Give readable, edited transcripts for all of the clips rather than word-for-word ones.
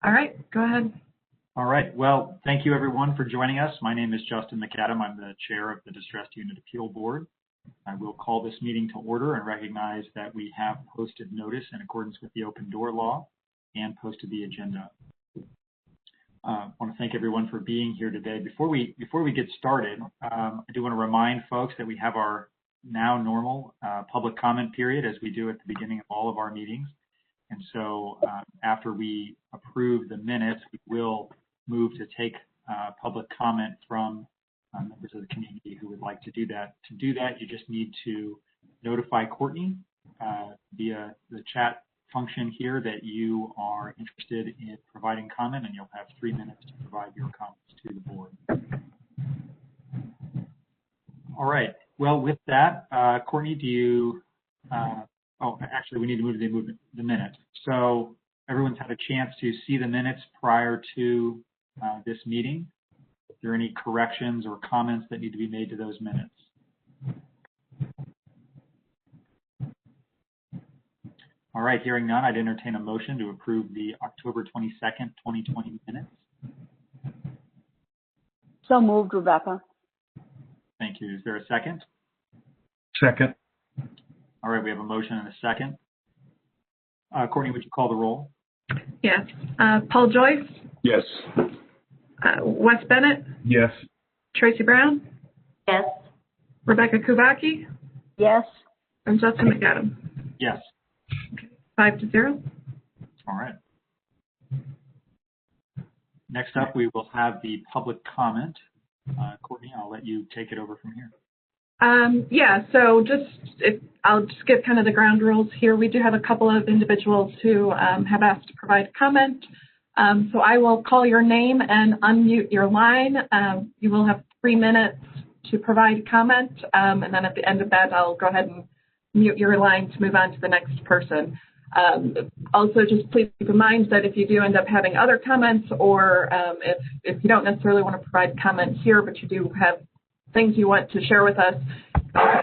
All right, go ahead. All right. Well, thank you everyone for joining us. My name is Justin McAdam. I'm the chair of the Distressed Unit Appeal Board. I will call this meeting to order and recognize that we have posted notice in accordance with the open door law and posted the agenda. I want to thank everyone for being here today. Before we get started, I do want to remind folks that we have our now normal public comment period as we do at the beginning of all of our meetings. And so after we approve the minutes, we will move to take public comment from members of the community who would like to do that. To do that, you just need to notify Courtney via the chat function here that you are interested in providing comment, and you'll have 3 minutes to provide your comments to the board. All right. Well, with that, Courtney, do you? Oh, actually, we need to move the minutes. So everyone's had a chance to see the minutes prior to this meeting. Are there any corrections or comments that need to be made to those minutes? All right, hearing none, I'd entertain a motion to approve the October 22nd, 2020 minutes. So moved, Rebecca. Thank you. Is there a second? Second. All right, we have a motion and a second. Courtney, would you call the roll? Yes. Paul Joyce? Yes. Wes Bennett? Yes. Tracy Brown? Yes. Rebecca Kubacki? Yes. And Justin McAdam? Yes. Okay. 5-0. All right. Next up, we will have the public comment. Courtney, I'll let you take it over from here. Yeah, so I'll just give kind of the ground rules here. We do have a couple of individuals who have asked to provide comment. So I will call your name and unmute your line. You will have 3 minutes to provide comment. And then at the end of that, I'll go ahead and mute your line to move on to the next person. Also, just please keep in mind that if you do end up having other comments, or if you don't necessarily want to provide comment here, but you do have things you want to share with us,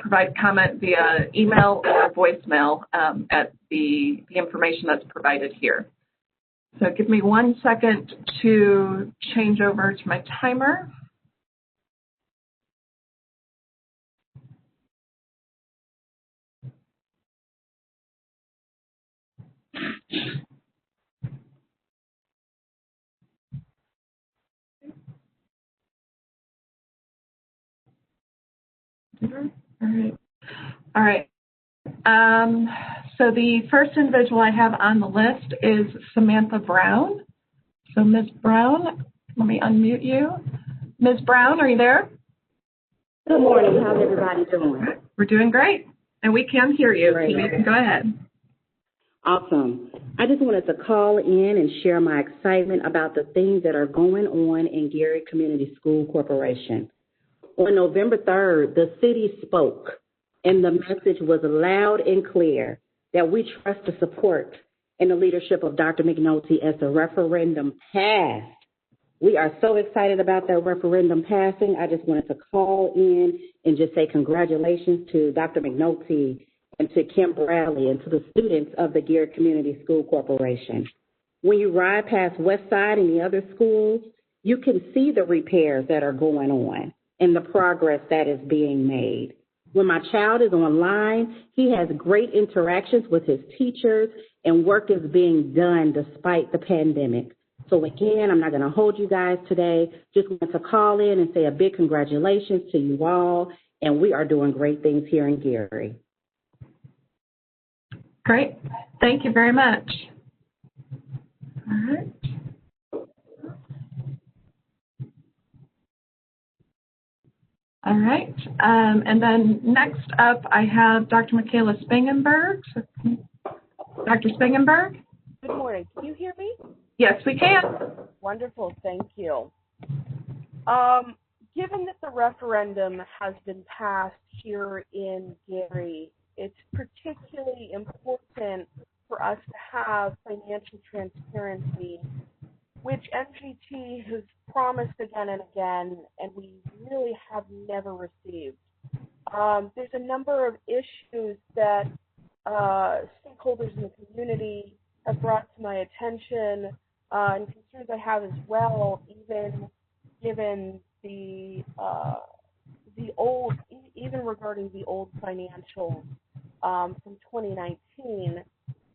provide comment via email or voicemail at the information that's provided here. So give me 1 second to change over to my timer. All right. So the first individual I have on the list is Samantha Brown. So Ms. Brown, let me unmute you. Ms. Brown, are you there? Good morning. How's everybody doing? We're doing great, and we can hear you. Great. So you can go ahead. Awesome. I just wanted to call in and share my excitement about the things that are going on in Gary Community School Corporation. On November 3rd, the city spoke, and the message was loud and clear that we trust the support and the leadership of Dr. McNulty as the referendum passed. We are so excited about that referendum passing. I just wanted to call in and just say congratulations to Dr. McNulty and to Kim Bradley and to the students of the Gary Community School Corporation. When you ride past Westside and the other schools, you can see the repairs that are going on and the progress that is being made. When my child is online, he has great interactions with his teachers, and work is being done despite the pandemic. So again, I'm not going to hold you guys today. Just want to call in and say a big congratulations to you all, and we are doing great things here in Gary. Great. Thank you very much. All right. All right. And then next up, I have Dr. Michaela Spangenberg. Dr. Spangenberg? Good morning. Can you hear me? Yes, we can. Wonderful. Thank you. Given that the referendum has been passed here in Gary, it's particularly important for us to have financial transparency, which MGT has promised again and again, and we really have never received. There's a number of issues that stakeholders in the community have brought to my attention and concerns I have as well, even given the old, even regarding the old financials from 2019.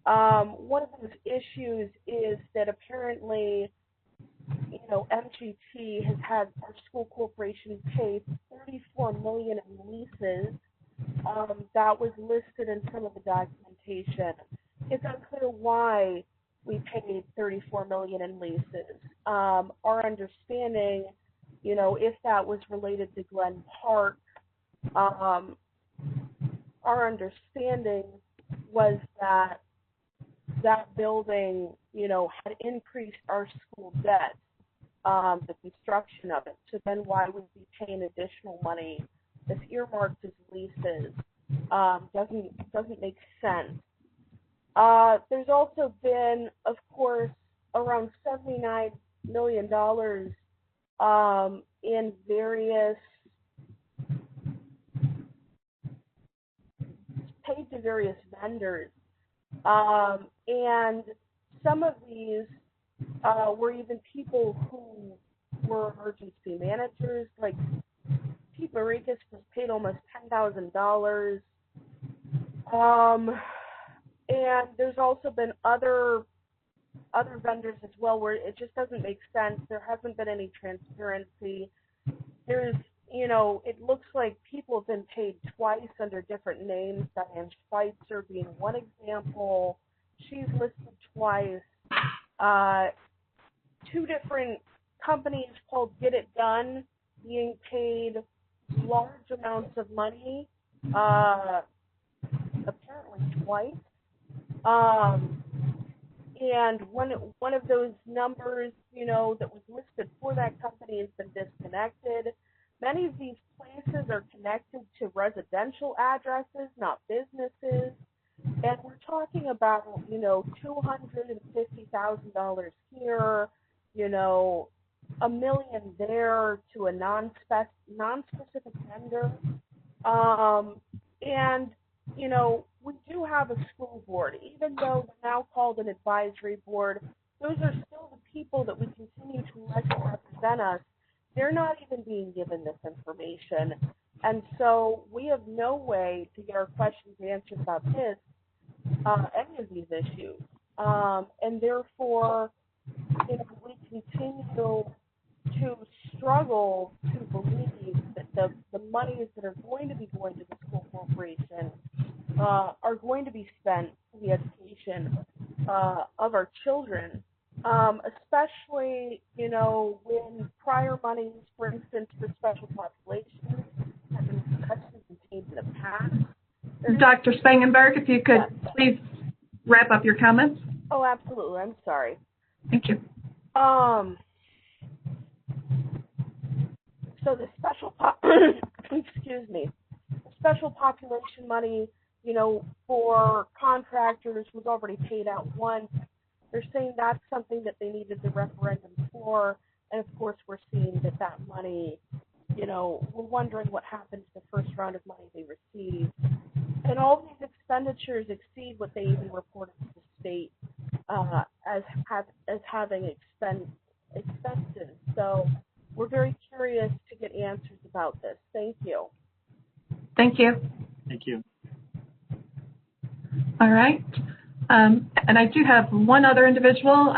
One of those issues is that apparently, MGT has had our school corporation pay $34 million in leases. That was listed in some of the documentation. It's unclear why we paid $34 million in leases. Our understanding, if that was related to Glen Park, our understanding was that building, had increased our school debt, the construction of it. So then why would we pay additional money that's earmarked as leases? Doesn't make sense. There's also been, of course, around $79 million in various paid to various vendors. And some of these were even people who were emergency managers, like Pete Marikis was paid almost $10,000. And there's also been other vendors as well where it just doesn't make sense. There hasn't been any transparency. There's, it looks like people have been paid twice under different names. Diane Schweitzer being one example. She's listed twice. Two different companies called Get It Done being paid large amounts of money, apparently twice. And one of those numbers, that was listed for that company has been disconnected. Many of these places are connected to residential addresses, not businesses. And we're talking about, $250,000 here, $1 million there to a non-specific vendor. And, we do have a school board. Even though they're now called an advisory board, those are still the people that we continue to elect to represent us. They're not even being given this information. And so we have no way to get our questions answered about this, any of these issues. And therefore, we continue to struggle to believe that the monies that are going to be going to the school corporation are going to be spent for the education of our children, especially, when prior monies, for instance, for special populations have been discussed and paid in the past. Dr. Spangenberg, if you could please wrap up your comments. Oh, absolutely. I'm sorry. Thank you. So the special excuse me, the special population money, for contractors was already paid out once. They're saying that's something that they needed the referendum for, and of course we're seeing that money, we're wondering what happened to the first round of money they received. And all these expenditures exceed what they even reported to the state as having expenses. So we're very curious to get answers about this. Thank you. Thank you. Thank you. All right. And I do have one other individual,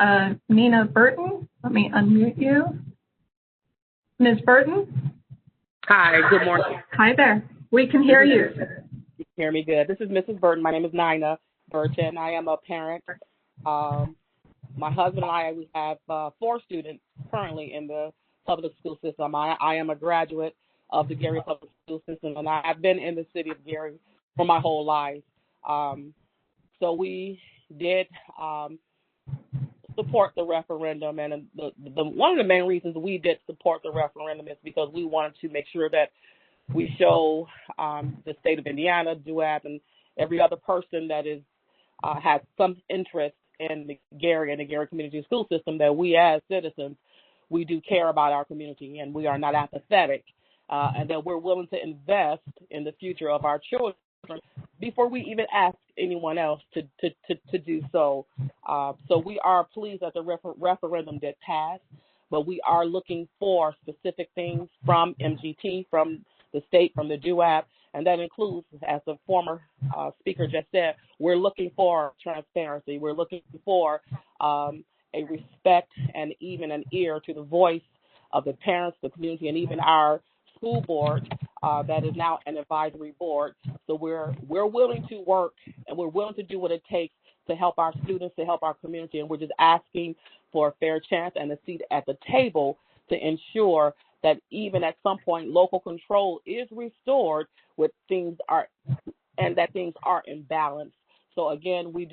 Nina Burton. Let me unmute you. Ms. Burton? Hi, good morning. Hi there. We can hear you. You can hear me good. This is Mrs. Burton. My name is Nina Burton. I am a parent. My husband and I, we have 4 students currently in the public school system. I am a graduate of the Gary Public School System, and I've been in the city of Gary for my whole life. So we did support the referendum, and one of the main reasons we did support the referendum is because we wanted to make sure that we show the state of Indiana, DUAB, and every other person that is has some interest in the Gary and the Gary Community School System that we as citizens, we do care about our community and we are not apathetic, and that we're willing to invest in the future of our children before we even ask anyone else to do so. So we are pleased that the referendum did pass, but we are looking for specific things from MGT, from the state, from the DUAB, and that includes, as the former speaker just said, we're looking for transparency. We're looking for a respect and even an ear to the voice of the parents, the community, and even our school board that is now an advisory board. So we're willing to work, and we're willing to do what it takes to help our students, to help our community, and we're just asking for a fair chance and a seat at the table to ensure that even at some point local control is restored with things are, and that things are in balance. So again, we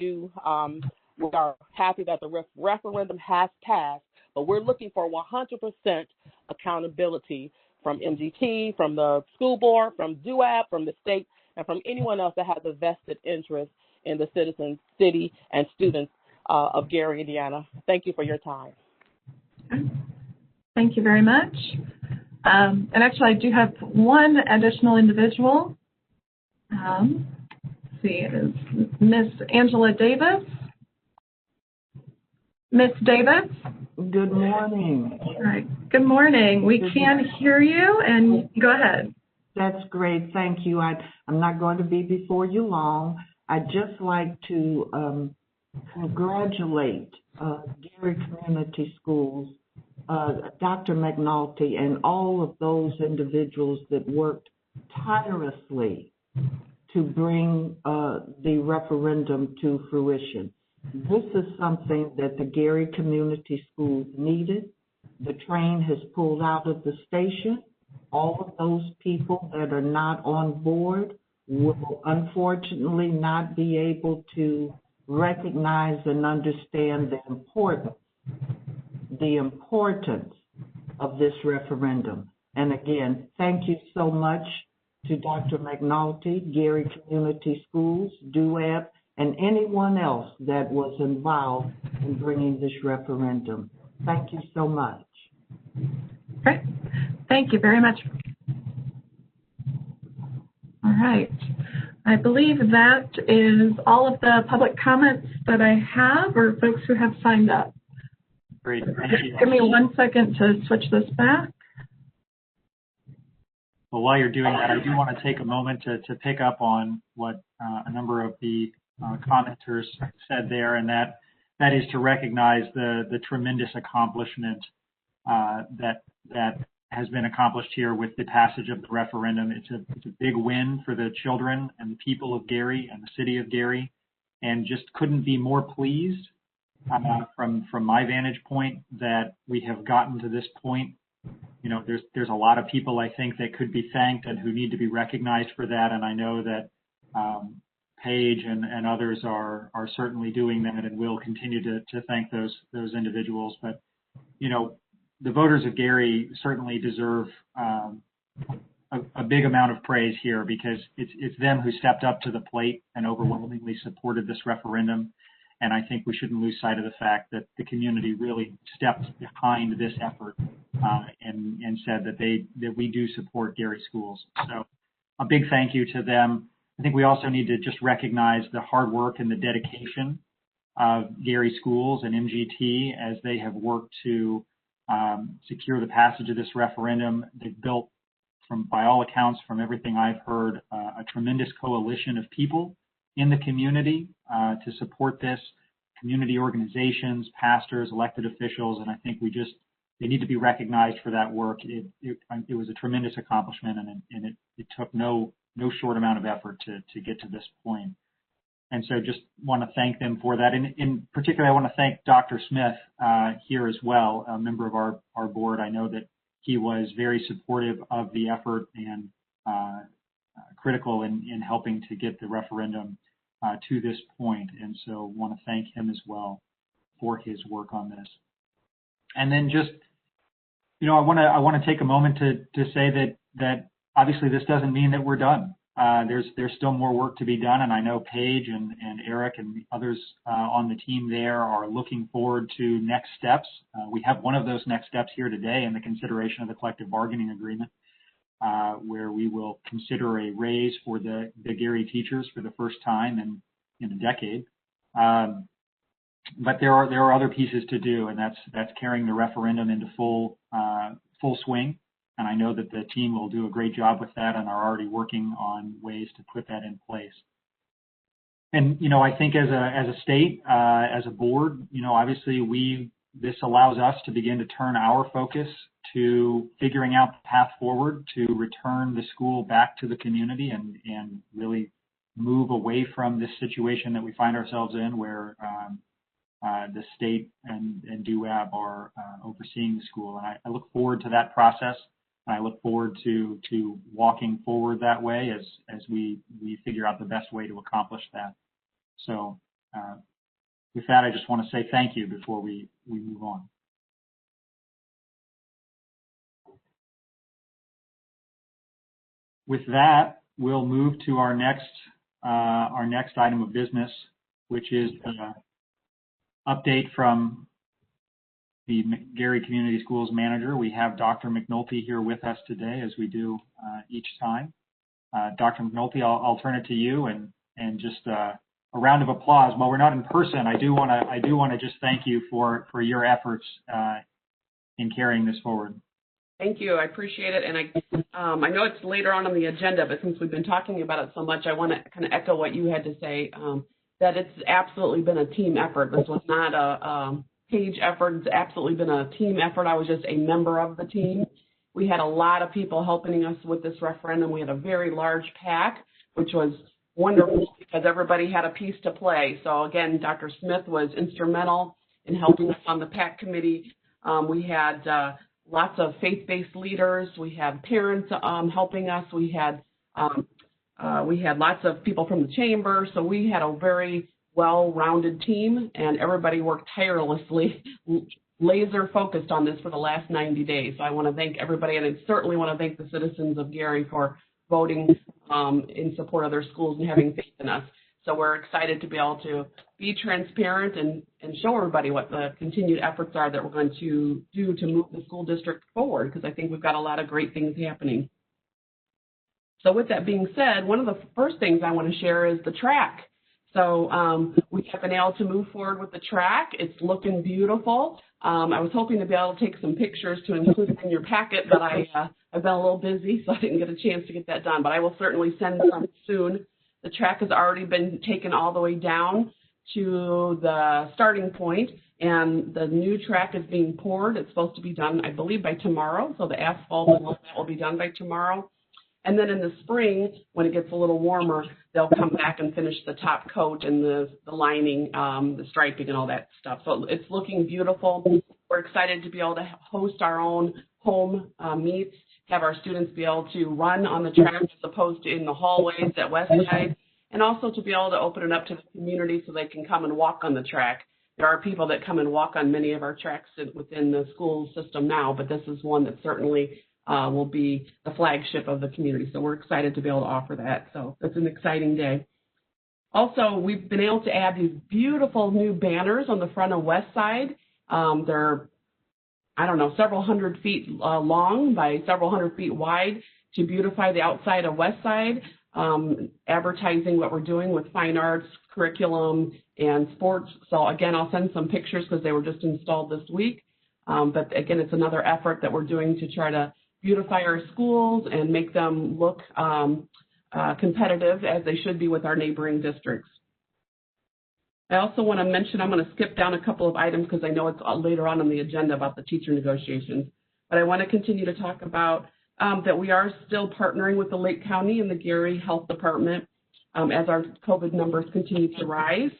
are happy that the referendum has passed, but we're looking for 100% accountability from MGT, from the school board, from DUAB, from the state, and from anyone else that has a vested interest in the citizens, city, and students of Gary, Indiana. Thank you for your time. Thank you very much. And actually, I do have one additional individual. Let's see, it is Miss Angela Davis. Miss Davis? Good morning. All right. Good morning. We can hear you, and go ahead. That's great. Thank you. I'm not going to be before you long. I'd just like to congratulate Gary Community Schools, Dr. McNulty, and all of those individuals that worked tirelessly to bring the referendum to fruition. This is something that the Gary Community Schools needed. The train has pulled out of the station. All of those people that are not on board will unfortunately not be able to recognize and understand the importance of this referendum. And again, thank you so much to Dr. McNulty, Gary Community Schools, DUAB, and anyone else that was involved in bringing this referendum. Thank you so much. Great. Thank you very much. All right. I believe that is all of the public comments that I have, or folks who have signed up. Great. Thank you. Give me 1 second to switch this back. Well, while you're doing that, I do want to take a moment to pick up on what a number of the commenters said there, and that is to recognize the tremendous accomplishment that has been accomplished here with the passage of the referendum. It's a big win for the children and the people of Gary and the city of Gary, and just couldn't be more pleased from my vantage point that we have gotten to this point. You know, there's a lot of people, I think, that could be thanked and who need to be recognized for that, and I know that Paige and others are certainly doing that, and will continue to thank those individuals. But, you know, the voters of Gary certainly deserve a big amount of praise here, because it's them who stepped up to the plate and overwhelmingly supported this referendum. And I think we shouldn't lose sight of the fact that the community really stepped behind this effort and said that we do support Gary schools. So a big thank you to them. I think we also need to just recognize the hard work and the dedication of Gary schools and MGT as they have worked to secure the passage of this referendum. They've built, by all accounts, from everything I've heard, a tremendous coalition of people in the community to support this, community organizations, pastors, elected officials, and I think they need to be recognized for that work. It was a tremendous accomplishment, and it took no short amount of effort to get to this point. And so just want to thank them for that. And in particular, I want to thank Dr. Smith here as well, a member of our board. I know that he was very supportive of the effort and critical in helping to get the referendum to this point. And so want to thank him as well for his work on this. And then just, you know, I want to take a moment to say that obviously this doesn't mean that we're done. There's still more work to be done, and I know Paige and Eric and others on the team there are looking forward to next steps. We have one of those next steps here today in the consideration of the collective bargaining agreement. where we will consider a raise for the Gary teachers for the first time in a decade. But there are other pieces to do, and that's carrying the referendum into full swing. And I know that the team will do a great job with that and are already working on ways to put that in place. And, I think as a state, as a board, obviously this allows us to begin to turn our focus to figuring out the path forward to return the school back to the community and really move away from this situation that we find ourselves in where the state and DUAB are overseeing the school. And I look forward to that process. I look forward to walking forward that way as we figure out the best way to accomplish that. So with that, I just want to say thank you before we move on. With that, we'll move to our next item of business, which is the update from the Gary Community Schools manager. We have Dr. McNulty here with us today, as we do each time. Dr. McNulty, I'll turn it to you and just a round of applause. While we're not in person, I do want to just thank you for your efforts in carrying this forward. Thank you. I appreciate it. And I know it's later on the agenda, but since we've been talking about it so much, I want to kind of echo what you had to say, that it's absolutely been a team effort. This was not a page effort. It's absolutely been a team effort. I was just a member of the team. We had a lot of people helping us with this referendum. We had a very large PAC, which was wonderful because everybody had a piece to play. So again, Dr. Smith was instrumental in helping us on the PAC committee. We had lots of faith-based leaders. We had parents helping us. We had lots of people from the chamber. So we had a very well-rounded team, and everybody worked tirelessly, laser focused on this for the last 90 days. So I want to thank everybody, and I certainly want to thank the citizens of Gary for voting in support of their schools and having faith in us. So we're excited to be able to be transparent and show everybody what the continued efforts are that we're going to do to move the school district forward, because I think we've got a lot of great things happening. So with that being said, one of the first things I want to share is the track. So we have been able to move forward with the track. It's looking beautiful. I was hoping to be able to take some pictures to include it in your packet, but I've been a little busy, so I didn't get a chance to get that done. But I will certainly send some soon. The track has already been taken all the way down to the starting point, and the new track is being poured. It's supposed to be done, I believe, by tomorrow. So the asphalt and all that will be done by tomorrow. And then in the spring, when it gets a little warmer, they'll come back and finish the top coat and the lining, the striping and all that stuff. So it's looking beautiful. We're excited to be able to host our own home meets, have our students be able to run on the track as opposed to in the hallways at Westside, and also to be able to open it up to the community so they can come and walk on the track. There are people that come and walk on many of our tracks within the school system now, but this is one that certainly will be the flagship of the community. So we're excited to be able to offer that. So it's an exciting day. Also, we've been able to add these beautiful new banners on the front of West Side. They're, several hundred feet long by several hundred feet wide to beautify the outside of West Side, advertising what we're doing with fine arts, curriculum, and sports. So again, I'll send some pictures because they were just installed this week. But again, it's another effort that we're doing to try to beautify our schools and make them look competitive as they should be with our neighboring districts. I also want to mention, I'm going to skip down a couple of items because I know it's later on the agenda about the teacher negotiations, but I want to continue to talk about that we are still partnering with the Lake County and the Gary Health Department as our COVID numbers continue to rise.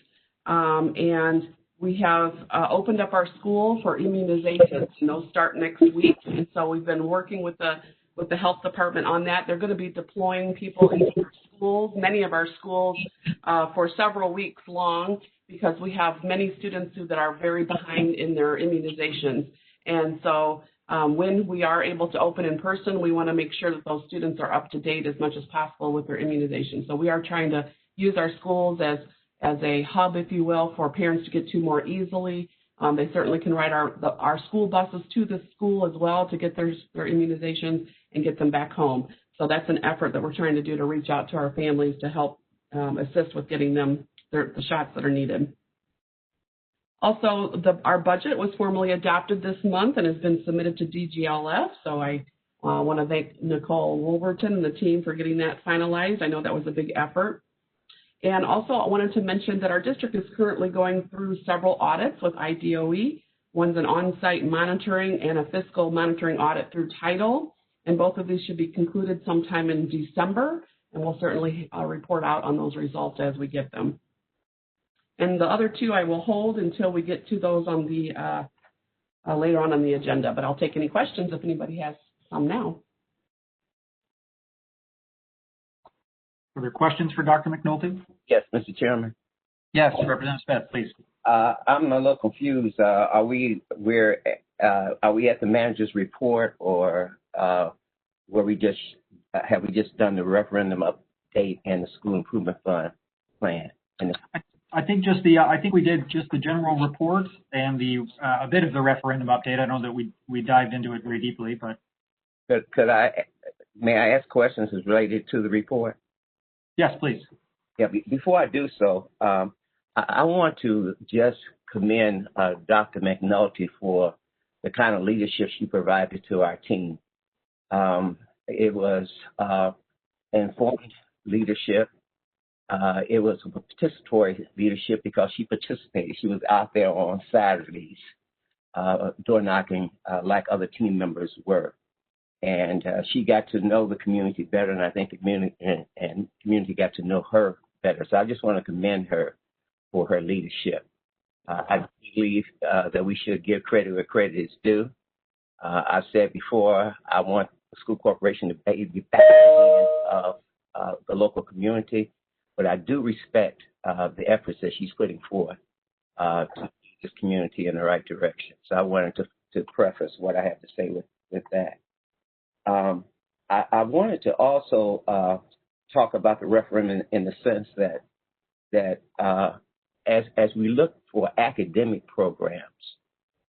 And we have opened up our school for immunizations, and those start next week. And so we've been working with the health department on that. They're going to be deploying people into our schools, many of our schools, for several weeks long, because we have many students that are very behind in their immunizations. And so when we are able to open in person, we want to make sure that those students are up to date as much as possible with their immunization. So we are trying to use our schools as a hub, if you will, for parents to get to more easily. They certainly can ride our school buses to the school as well to get their immunizations and get them back home. So that's an effort that we're trying to do to reach out to our families to help assist with getting them the shots that are needed. Also, our budget was formally adopted this month and has been submitted to DGLF. So I want to thank Nicole Wolverton and the team for getting that finalized. I know that was a big effort. And also, I wanted to mention that our district is currently going through several audits with IDOE. One's an on-site monitoring and a fiscal monitoring audit through Title. And both of these should be concluded sometime in December. And we'll certainly report out on those results as we get them. And the other two I will hold until we get to those on the later on the agenda. But I'll take any questions if anybody has some now. Are there questions for Dr. McNulty? Yes, Mr. Chairman. Yes, Representative Smith, please. I'm a little confused. Are we at the manager's report, or have we just done the referendum update and the school improvement fund plan? I think we did just the general report and a bit of the referendum update. I know that we dived into it very deeply, but may I ask questions related to the report? Yes, please. Yeah. Before I do so, I want to just commend Dr. McNulty for the kind of leadership she provided to our team. It was informed leadership. It was a participatory leadership because she participated. She was out there on Saturdays door knocking like other team members were. And she got to know the community better, and I think the community got to know her better. So I just want to commend her for her leadership. I believe that we should give credit where credit is due. I've said before, I want the school corporation to be back in the hands of the local community, but I do respect the efforts that she's putting forth to lead this community in the right direction. So I wanted to preface what I have to say with that. I wanted to also talk about the referendum in the sense that as we look for academic programs,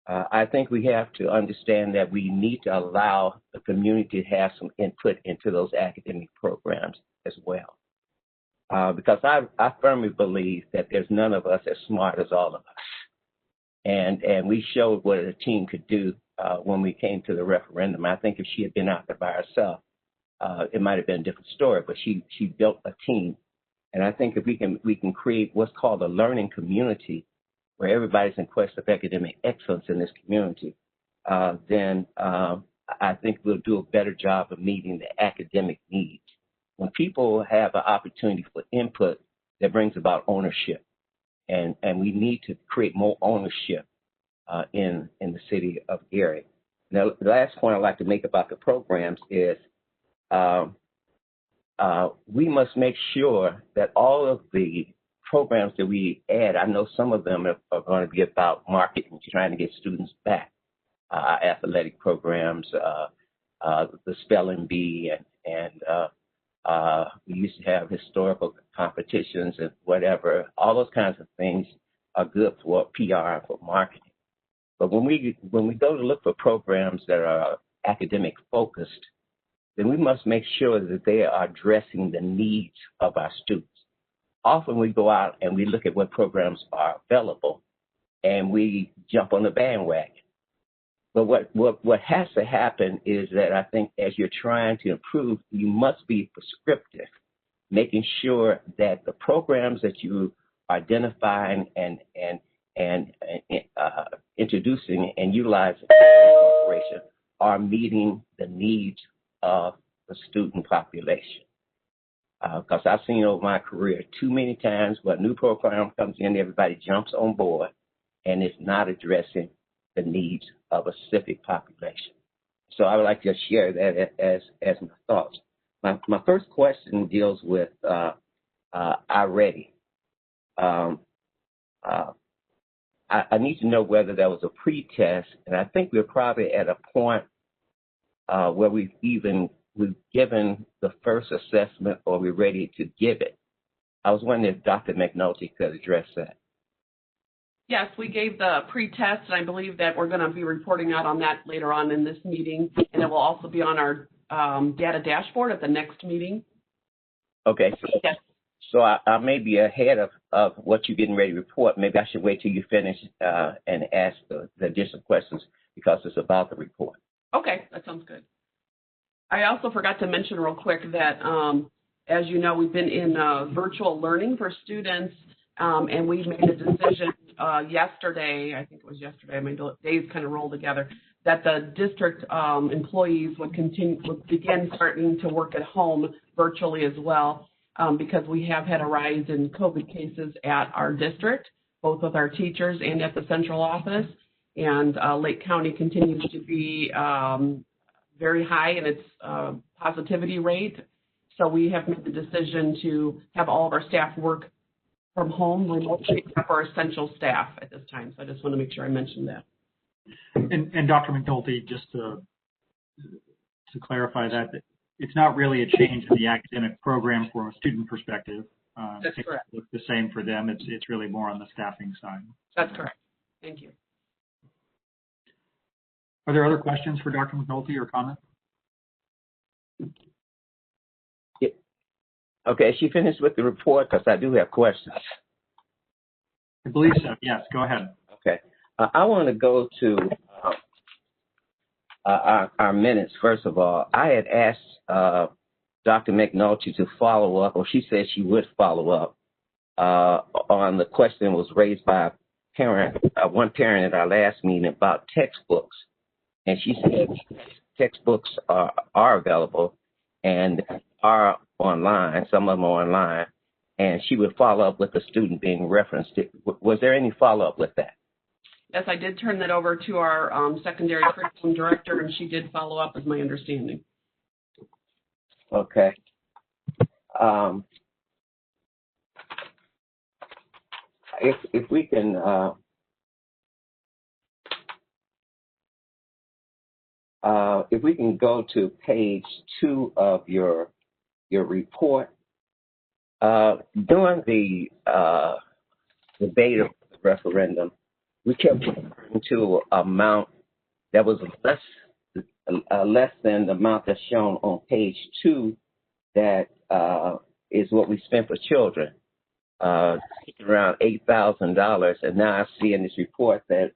I think we have to understand that we need to allow the community to have some input into those academic programs as well. Because I firmly believe that there's none of us as smart as all of us. And we showed what a team could do when we came to the referendum. I think if she had been out there by herself, it might have been a different story, but she built a team. And I think if we can create what's called a learning community where everybody's in quest of academic excellence in this community, then I think we'll do a better job of meeting the academic needs. When people have an opportunity for input, that brings about ownership. And we need to create more ownership in the city of Gary. Now, the last point I'd like to make about the programs is we must make sure that all of the programs that we add, I know some of them are going to be about marketing, trying to get students back, athletic programs, the spelling bee, and we used to have historical competitions and whatever. All those kinds of things are good for PR and for marketing. But when we go to look for programs that are academic focused, then we must make sure that they are addressing the needs of our students. Often we go out and we look at what programs are available and we jump on the bandwagon. But what has to happen is that I think as you're trying to improve, you must be prescriptive, making sure that the programs that you are identifying and introducing and utilizing in the corporation are meeting the needs of the student population. Because I've seen over my career too many times where a new program comes in, everybody jumps on board, and it's not addressing the needs of a specific population. So I would like to share that as my thoughts. My first question deals with iReady. I need to know whether that was a pre-test, and I think we're probably at a point where we've given the first assessment or we're ready to give it. I was wondering if Dr. McNulty could address that. Yes, we gave the pre-test, and I believe that we're going to be reporting out on that later on in this meeting, and it will also be on our data dashboard at the next meeting. Okay. Yes. So I may be ahead of what you're getting ready to report. Maybe I should wait till you finish and ask the additional questions because it's about the report. Okay, that sounds good. I also forgot to mention real quick that, as you know, we've been in virtual learning for students, and we made a decision yesterday, I think it was yesterday, my days kind of rolled together, that the district employees would begin starting to work at home virtually as well, because we have had a rise in COVID cases at our district, both with our teachers and at the central office. And Lake County continues to be very high in its positivity rate. So we have made the decision to have all of our staff work from home remotely except for essential staff at this time. So I just want to make sure I mentioned that. And Dr. McNulty, just to clarify that, it's not really a change in the academic program from a student perspective. That's correct. It's the same for them. It's really more on the staffing side. That's correct. Thank you. Are there other questions for Dr. McNulty or comments? Yeah. Okay, she finished with the report because I do have questions. I believe so. Yes, go ahead. Okay. I want to go to our minutes, first of all. I had asked Dr. McNulty to follow up, or she said she would follow up on the question that was raised by a parent, one parent at our last meeting about textbooks. And she said textbooks are available and are online. Some of them are online. And she would follow up with the student being referenced. Was there any follow-up with that? Yes, I did turn that over to our secondary curriculum director, and she did follow up, is my understanding. Okay. If we can go to page 2 of your report, during the debate of the referendum, we kept referring to an amount that was less than the amount that's shown on page 2, that is what we spent for children, around $8,000. And now I see in this report that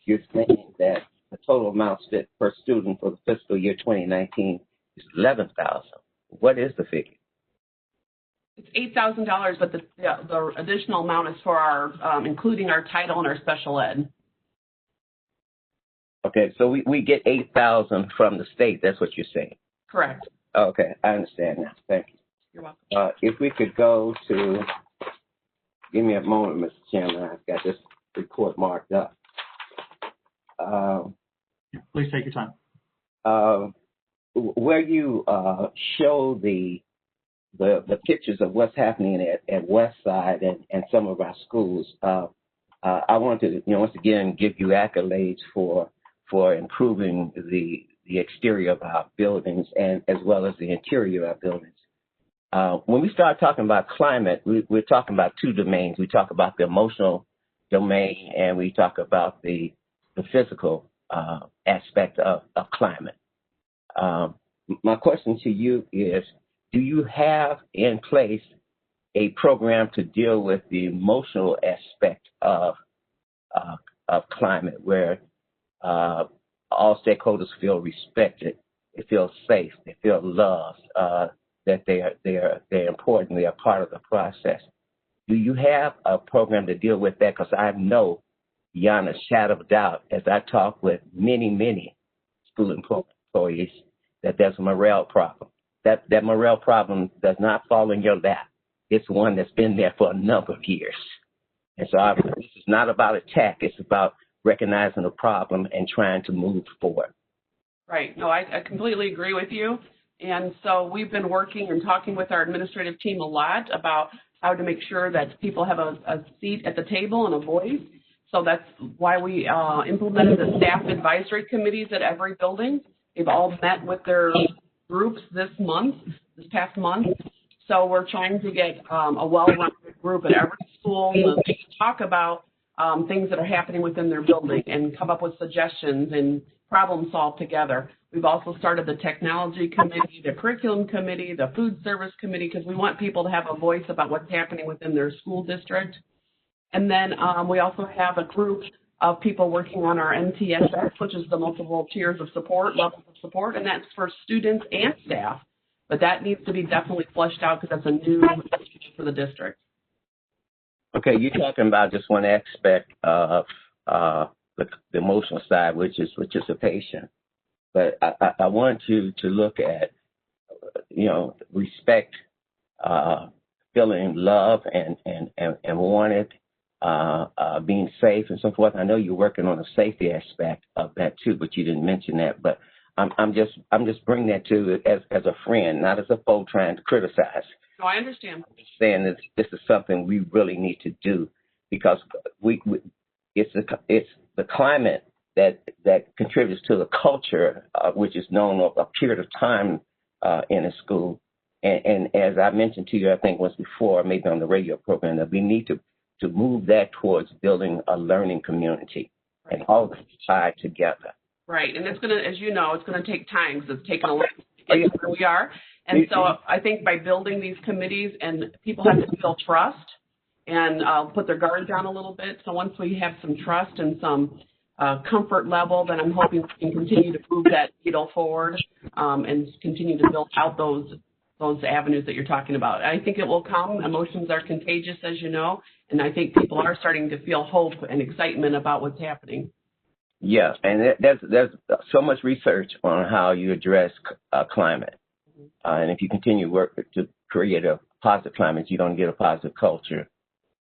you're saying that the total amount spent per student for the fiscal year 2019 is $11,000. What is the figure? It's $8,000, but the additional amount is for our, including our title and our special ed. Okay, so we get $8,000 from the state. That's what you're saying. Correct. Okay, I understand now. Thank you. You're welcome. If we could go to, give me a moment, Mr. Chairman. I've got this report marked up. Please take your time. Where you show the pictures of what's happening at Westside and some of our schools, I want to, once again, give you accolades for improving the exterior of our buildings and as well as the interior of our buildings. When we start talking about climate, we're talking about two domains. We talk about the emotional domain and we talk about the physical aspect of climate. My question to you is, do you have in place a program to deal with the emotional aspect of climate, where all stakeholders feel respected, they feel safe, they feel loved, that they're important, they are part of the process? Do you have a program to deal with that? Because I know beyond a shadow of doubt, as I talk with many school employees, that there's a morale problem. That morale problem does not fall in your lap. It's one that's been there for a number of years. And so this is not about attack. It's about recognizing the problem and trying to move forward. Right. No, I completely agree with you. And so we've been working and talking with our administrative team a lot about how to make sure that people have a seat at the table and a voice. So that's why we implemented the staff advisory committees at every building. They've all met with their groups this past month. So we're trying to get a well-rounded group at every school to talk about things that are happening within their building and come up with suggestions and problem solve together. We've also started the technology committee, the curriculum committee, the food service committee, because we want people to have a voice about what's happening within their school district. And then we also have a group of people working on our MTSS, which is the multiple tiers of support, levels of support, and that's for students and staff. But that needs to be definitely fleshed out because that's a new initiative for the district. Okay, you're talking about just one aspect of the emotional side, which is participation. But I want you to look at, respect, feeling love and wanted, being safe and so forth. I know you're working on the safety aspect of that too, but you didn't mention that. But I'm just bringing that to it as a friend, not as a foe trying to criticize. No, I understand. I'm just saying this is something we really need to do because it's the climate that contributes to the culture, which is known over a period of time in a school. And as I mentioned to you, I think once before, maybe on the radio program, that we need to move that towards building a learning community and all of this tied together. Right, and it's going to, as you know, it's going to take time because it's taken a long time to get where we are. And so I think by building these committees, and people have to feel trust and put their guard down a little bit. So once we have some trust and some comfort level, then I'm hoping we can continue to move that needle forward and continue to build out those avenues that you're talking about. I think it will come. Emotions are contagious, as you know, and I think people are starting to feel hope and excitement about what's happening. Yeah, and there's so much research on how you address climate. And if you continue work to create a positive climate, you're going to get a positive culture.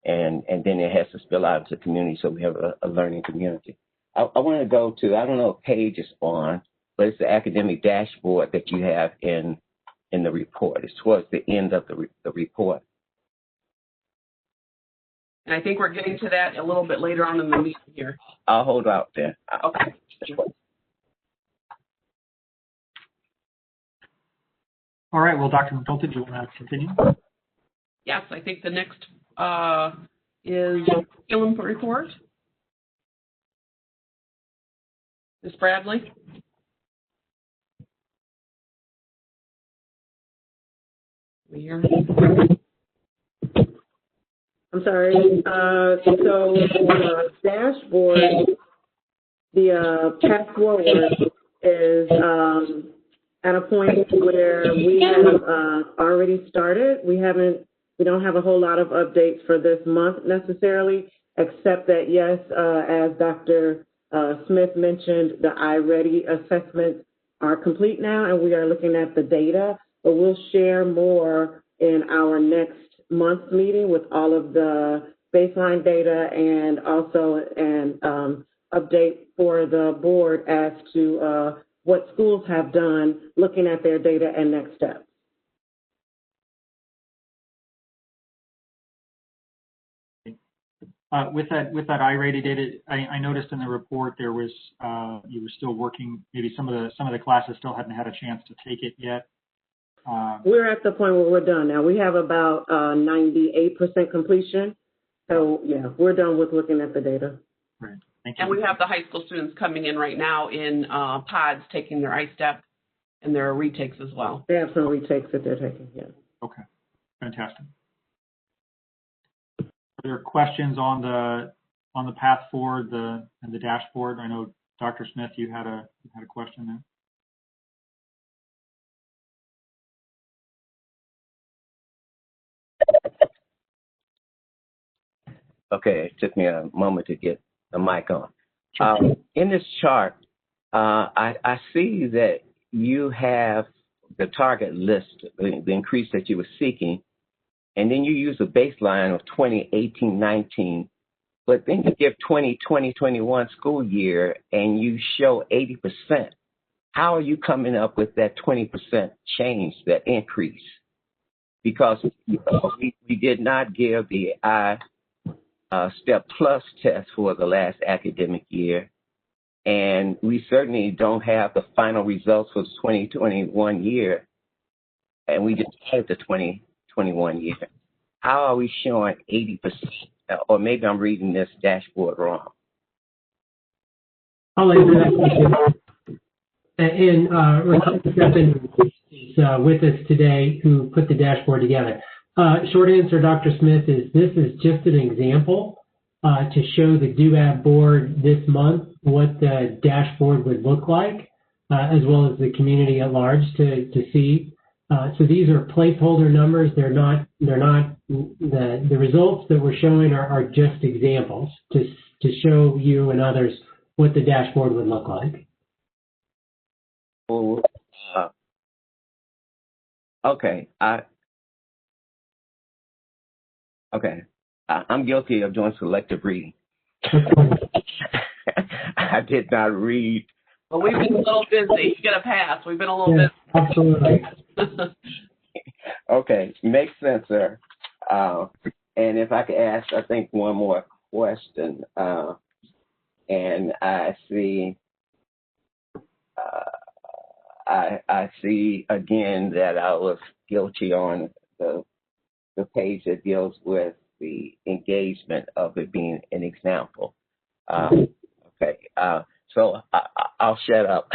And then it has to spill out into the community so we have a learning community. I want to go to, I don't know if Paige is on, but it's the academic dashboard that you have in the report. It's towards the end of the report. And I think we're getting to that a little bit later on in the meeting here. I'll hold out there. Okay. All right. Well, Dr. McNulty, do you want to continue? Yes, I think the next is curriculum report. Ms. Bradley? I'm sorry. So the dashboard, the path forward is at a point where we have already started. We don't have a whole lot of updates for this month necessarily, except that yes, as Dr. Smith mentioned, the iReady assessments are complete now, and we are looking at the data. But we'll share more in our next month's meeting with all of the baseline data and also an update for the board as to what schools have done, looking at their data and next steps. With that iReady data, I noticed in the report there was you were still working. Maybe some of the classes still hadn't had a chance to take it yet. We're at the point where we're done now. We have about 98% completion. So yeah, we're done with looking at the data. Great, thank you. And we have the high school students coming in right now in pods, taking their iStep and their retakes as well. They have some retakes that they're taking. Yeah. Okay, fantastic. Are there questions on the path forward and the dashboard? I know Dr. Smith, you had a question there. Okay, it took me a moment to get the mic on. In this chart, I see that you have the target list, the increase that you were seeking, and then you use a baseline of 2018-19, but then you give 2020-21 school year and you show 80%. How are you coming up with that 20% change, that increase? Because we did not give the Step Plus test for the last academic year, and we certainly don't have the final results for the 2021 year, and we just had the 2021 year. How are we showing 80%? or maybe I'm reading this dashboard wrong. I'll answer that question. And Raquel Stephan is with us today, who put the dashboard together. Short answer, Dr. Smith, is this is just an example to show the DUAB board this month what the dashboard would look like, as well as the community at large to see. So these are placeholder numbers. They're not the results that we're showing are just examples to show you and others what the dashboard would look like. Well, okay. I'm guilty of doing selective reading. I did not read. Well, we've been a little busy. You got to pass. We've been a little busy. Absolutely. Okay, makes sense, sir. And if I could ask, I think, one more question. And I see, I see again that I was guilty on the page that deals with the engagement of it being an example. Okay, so I'll shut up.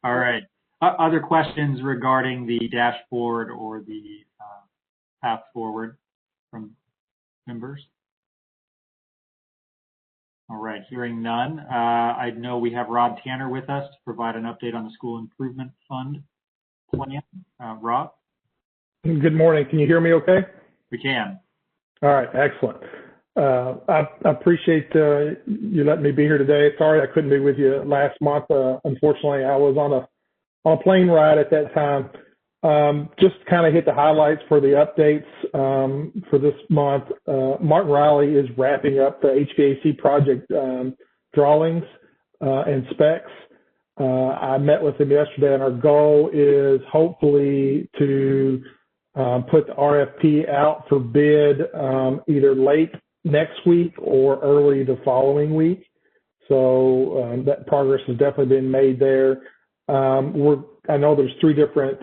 All right. Other questions regarding the dashboard or the path forward from members? All right, hearing none. I know we have Rob Tanner with us to provide an update on the School Improvement Fund plan. Rob? Good morning. Can you hear me okay? We can. All right, excellent. I appreciate you letting me be here today. Sorry I couldn't be with you last month. Unfortunately, I was on a plane ride at that time. Just kind of hit the highlights for the updates for this month. Martin Riley is wrapping up the HVAC project drawings and specs. I met with him yesterday, and our goal is hopefully to put the RFP out for bid either late next week or early the following week. So that progress has definitely been made there. I know there's 3 different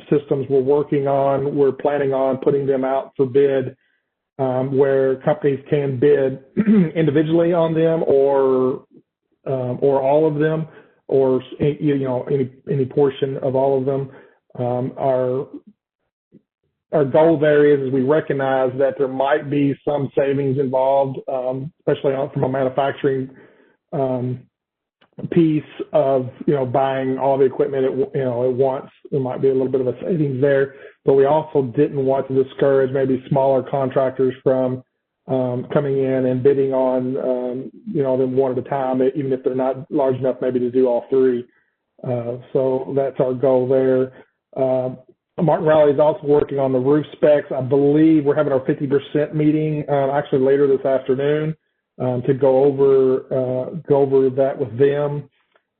systems we're working on. We're planning on putting them out for bid where companies can bid individually on them or all of them, or any portion of all of them. Our goal there is we recognize that there might be some savings involved, especially from a manufacturing piece of buying all the equipment at once. There might be a little bit of a savings there, but we also didn't want to discourage maybe smaller contractors from coming in and bidding on them one at a time, even if they're not large enough maybe to do all 3. So that's our goal there. Martin Riley is also working on the roof specs. I believe we're having our 50% meeting actually later this afternoon to go over that with them.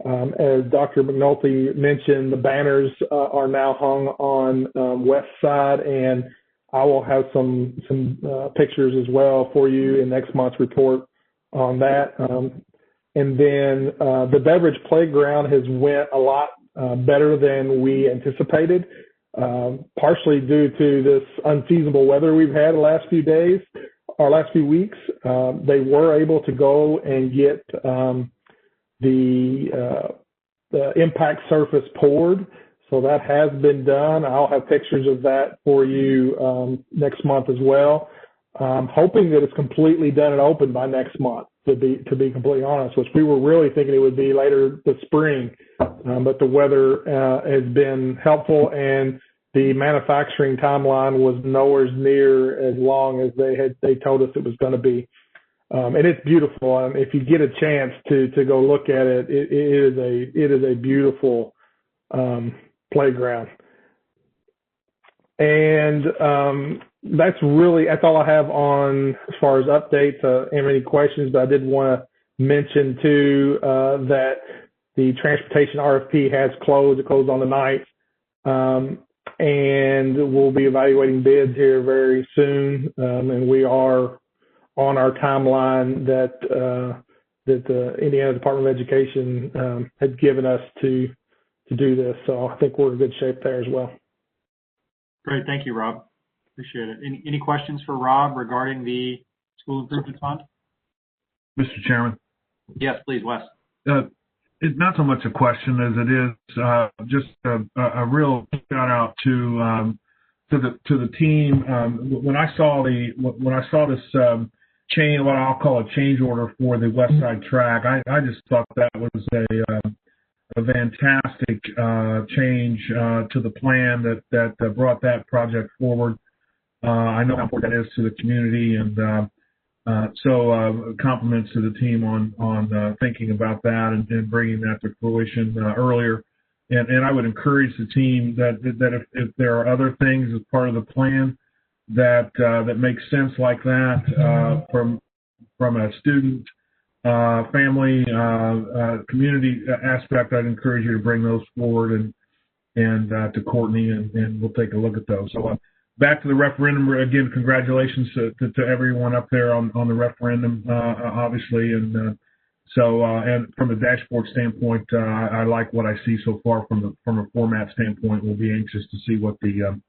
As Dr. McNulty mentioned, the banners are now hung on West Side, and I will have some pictures as well for you in next month's report on that. And then the beverage playground has went a lot better than we anticipated, partially due to this unseasonable weather we've had the last few days, or last few weeks. They were able to go and get the impact surface poured. So that has been done. I'll have pictures of that for you next month as well. Hoping that it's completely done and open by next month, to be completely honest, which we were really thinking it would be later this spring. But the weather has been helpful, and the manufacturing timeline was nowhere near as long as they told us it was going to be. And it's beautiful. If you get a chance to go look at it, it is a beautiful playground. And that's all I have on as far as updates. And any questions, but I did want to mention too that the transportation RFP has closed. It closed on the 9th. And we'll be evaluating bids here very soon. And we are on our timeline that the Indiana Department of Education had given us to do this. So I think we're in good shape there as well. Great. Thank you, Rob. Appreciate it. Any questions for Rob regarding the School Improvement Fund? Mr. Chairman, Yes, please, Wes. it's not so much a question as it is just a real shout out to the team. When I saw this change, what I'll call a change order for the West Side track, I just thought that was a fantastic change to the plan that brought that project forward. I know how important that is to the community, and so compliments to the team on thinking about that and bringing that to fruition earlier. And I would encourage the team that if there are other things as part of the plan that make sense like that from a student, family, community aspect, I'd encourage you to bring those forward and to Courtney, and we'll take a look at those. So back to the referendum again. Congratulations to everyone up there on the referendum, obviously, and and from a dashboard standpoint, I like what I see so far from a format standpoint. We'll be anxious to see what the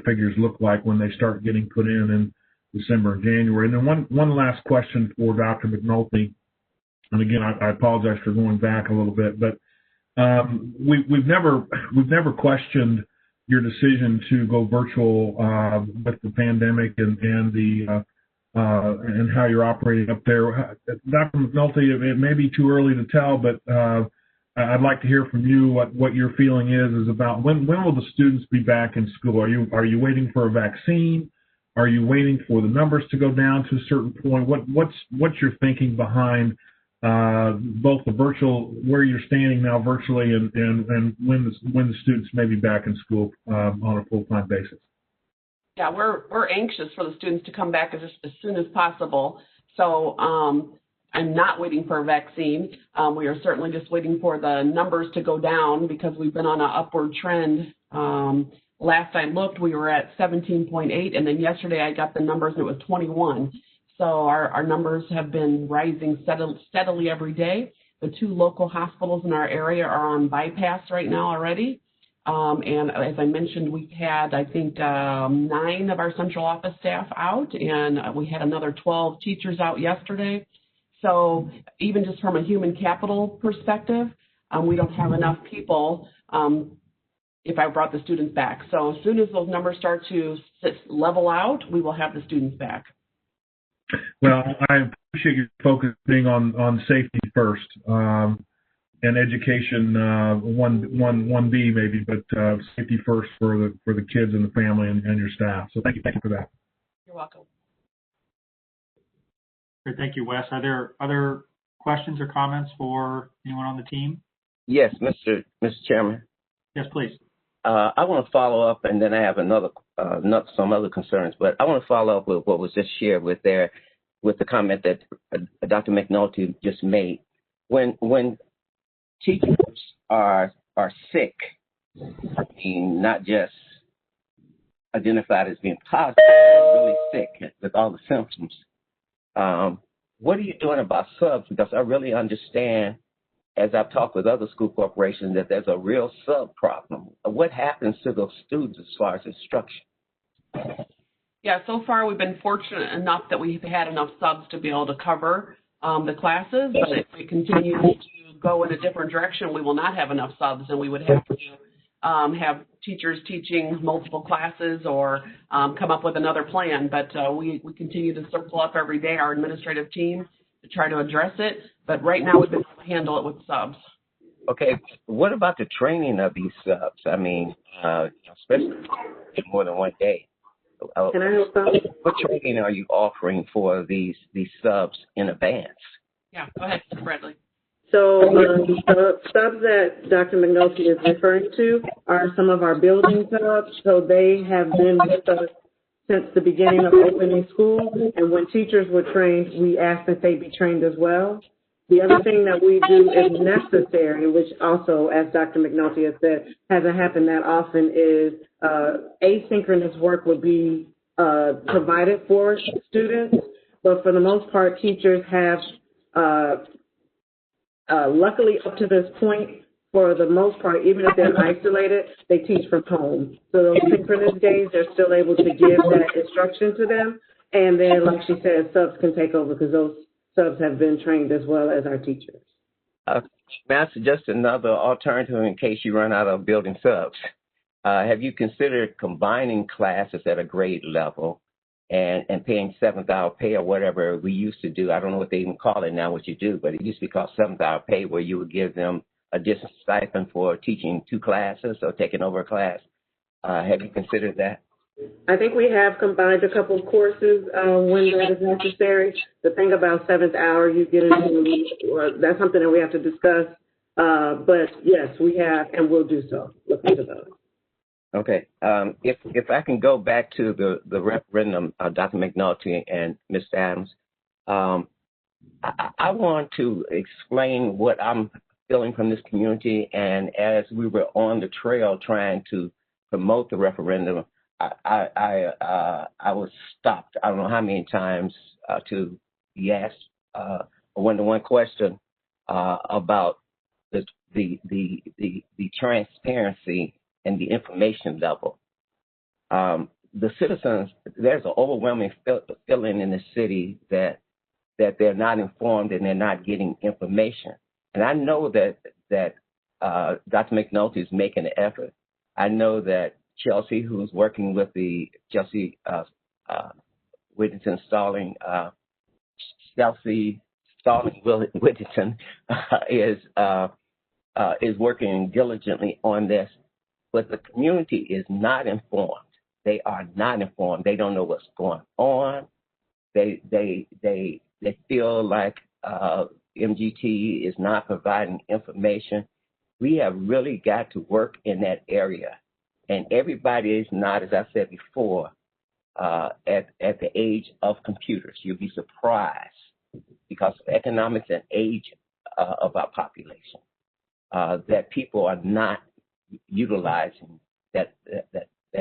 figures look like when they start getting put in December and January. And then one last question for Dr. McNulty, and again I apologize for going back a little bit, but we've never questioned your decision to go virtual with the pandemic and how you're operating up there. Dr. McNulty, it may be too early to tell, but I'd like to hear from you what your feeling is about when will the students be back in school? Are you waiting for a vaccine? Are you waiting for the numbers to go down to a certain point? What's your thinking behind both the virtual, where you're standing now virtually, and when the students may be back in school on a full-time basis? Yeah, we're anxious for the students to come back as soon as possible. So I'm not waiting for a vaccine. We are certainly just waiting for the numbers to go down because we've been on an upward trend. Last I looked, we were at 17.8, and then yesterday I got the numbers and it was 21. So our numbers have been rising steadily every day. The 2 local hospitals in our area are on bypass right now already. And as I mentioned, we've had, I think, 9 of our central office staff out, and we had another 12 teachers out yesterday. So even just from a human capital perspective, we don't have enough people if I brought the students back. So as soon as those numbers start to level out, we will have the students back. Well, I appreciate your focusing on safety first. And education, 1B maybe, but safety first for the kids and the family and your staff. So thank you for that. You're welcome. Great, thank you, Wes. Are there other questions or comments for anyone on the team? Yes, Mr. Chairman. Yes, please. I want to follow up, and then I have some other concerns. But I want to follow up with what was just shared with the comment that Dr. McNulty just made. When teachers are sick, I mean, not just identified as being positive, but really sick with all the symptoms. What are you doing about subs? Because I really understand, as I've talked with other school corporations, that there's a real sub problem. What happens to those students as far as instruction? Yeah, so far we've been fortunate enough that we've had enough subs to be able to cover the classes, but if we continue to go in a different direction, we will not have enough subs, and we would have to have teachers teaching multiple classes or come up with another plan. But we continue to circle up every day, our administrative team, to try to address it. But right now we've been able to handle it with subs. Okay, what about the training of these subs? I mean, especially more than one day. Can I help out? What training are you offering for these subs in advance? Yeah, go ahead, Mr. Bradley. So the subs that Dr. McNulty is referring to are some of our building subs. So they have been with us since the beginning of opening school. And when teachers were trained, we asked that they be trained as well. The other thing that we do is necessary, which also, as Dr. McNulty has said, hasn't happened that often, is asynchronous work would be provided for students. But for the most part, teachers have luckily, up to this point, for the most part, even if they're isolated, they teach from home. So those synchronous days, they're still able to give that instruction to them. And then, like she said, subs can take over because those subs have been trained as well as our teachers. May I suggest another alternative in case you run out of building subs? Have you considered combining classes at a grade level and paying 7th-hour pay or whatever we used to do? I don't know what they even call it now, what you do, but it used to be called 7th-hour pay, where you would give them a distance stipend for teaching 2 classes or taking over a class. Have you considered that? I think we have combined a couple of courses when that is necessary. The thing about 7th hour, you get into, that's something that we have to discuss. But yes, we have and will do so. Look into those. Okay. If I can go back to the referendum, Dr. McNulty and Mr. Adams, I want to explain what I'm feeling from this community. And as we were on the trail trying to promote the referendum, I was stopped. I don't know how many times to be asked a one-to-one question about the transparency and the information level. The citizens, there's an overwhelming feeling in the city that they're not informed and they're not getting information. And I know that Dr. McNulty is making an effort. I know that Chelsea, who's working with the Chelsea Whittington Stalling, Whittington is working diligently on this, but the community is not informed. They are not informed. They don't know what's going on. They feel like MGT is not providing information. We have really got to work in that area. And everybody is not, as I said before, at the age of computers. You'll be surprised because of economics and age of our population that people are not utilizing that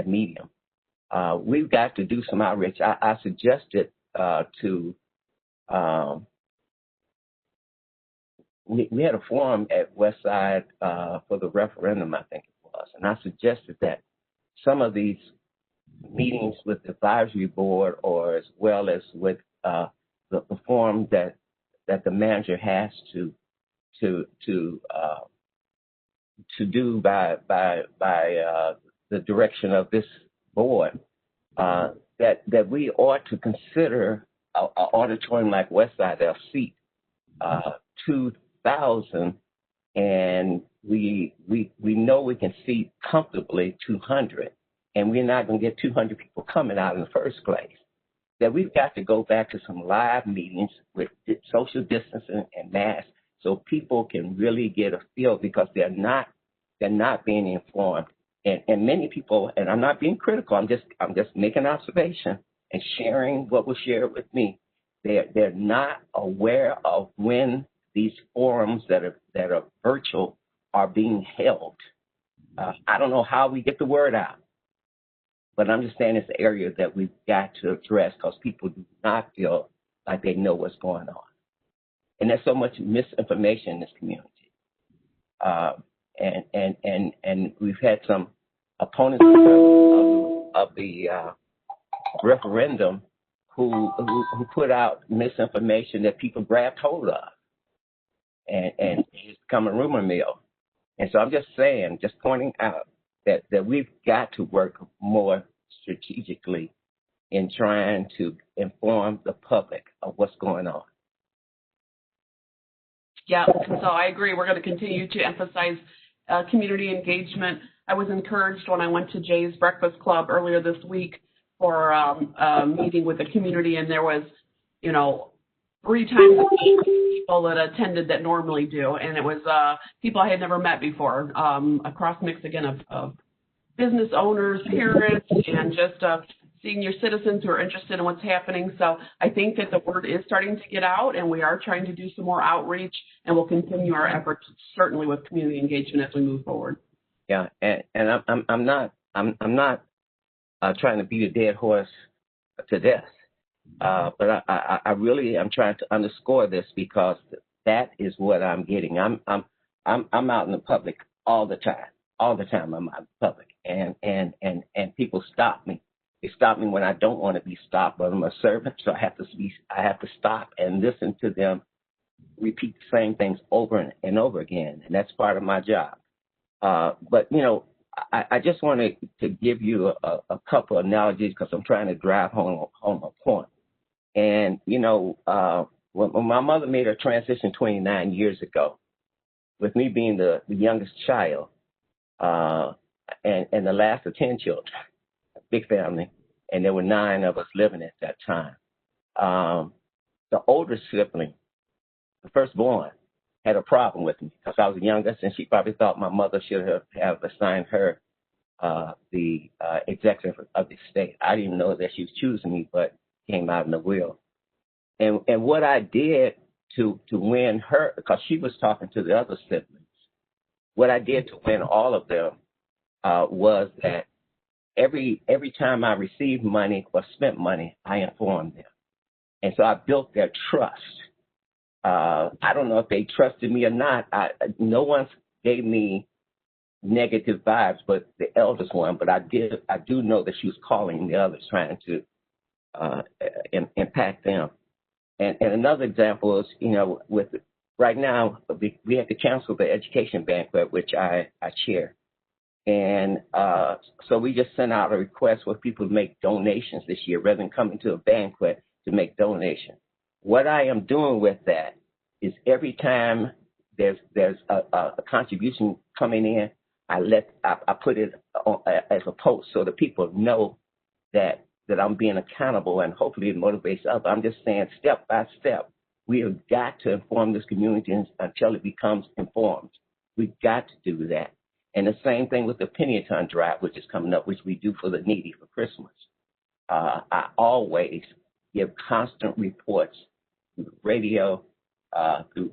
medium. We've got to do some outreach. I suggested we had a forum at Westside for the referendum, I think it was, and I suggested that some of these meetings with the advisory board, or as well as with the forum that the manager has to do by the direction of this board, that we ought to consider an auditorium like Westside. They'll seat 2,000, and we know we can seat comfortably 200, and we're not going to get 200 people coming out in the first place. That we've got to go back to some live meetings with social distancing and masks, so people can really get a feel, because they're not being informed. And many people, and I'm not being critical, I'm just making an observation and sharing what was shared with me. They're not aware of when these forums that are virtual are being held. I don't know how we get the word out, but I'm just saying it's an area that we've got to address, because people do not feel like they know what's going on. And there's so much misinformation in this community. And we've had some opponents of the referendum who put out misinformation that people grabbed hold of, and it's become a rumor mill. And so I'm just saying, just pointing out that we've got to work more strategically in trying to inform the public of what's going on. Yeah, so I agree. We're going to continue to emphasize community engagement. I was encouraged when I went to Jay's Breakfast Club earlier this week for a meeting with the community, and there was, 3 times as many people that attended that normally do, and it was people I had never met before, a cross mix again of business owners, parents, and just senior citizens who are interested in what's happening. So I think that the word is starting to get out, and we are trying to do some more outreach, and we'll continue our efforts certainly with community engagement as we move forward. Yeah, and I'm not trying to beat a dead horse to death, but I really am trying to underscore this, because that is what I'm getting. I'm out in the public all the time. All the time I'm out in the public, and people stop me. They stop me when I don't want to be stopped, but I'm a servant, so I have to stop and listen to them repeat the same things over and over again, and that's part of my job. But I just wanted to give you a couple of analogies because I'm trying to drive home a point. And when my mother made her transition 29 years ago, with me being the youngest child, and the last of 10 children, a big family, and there were 9 of us living at that time. The older sibling, the firstborn, had a problem with me because I was the youngest, and she probably thought my mother should have assigned her the executive of the estate. I didn't even know that she was choosing me, but came out in the will. And what I did to win her, because she was talking to the other siblings, what I did to win all of them was that every time I received money or spent money, I informed them. And so I built their trust. I don't know if they trusted me or not. No one gave me negative vibes, but the eldest one. But I do know that she was calling the others, trying to impact them. And another example is, with right now we have to cancel the education banquet, which I chair. And so we just sent out a request for people to make donations this year rather than coming to a banquet to make donations. What I am doing with that is every time there's a contribution coming in, I put it on, as a post so that people know that I'm being accountable, and hopefully it motivates others. I'm just saying step by step, we have got to inform this community until it becomes informed. We've got to do that. And the same thing with the Penny-a-Ton drive, which is coming up, which we do for the needy for Christmas. I always give constant reports through radio, through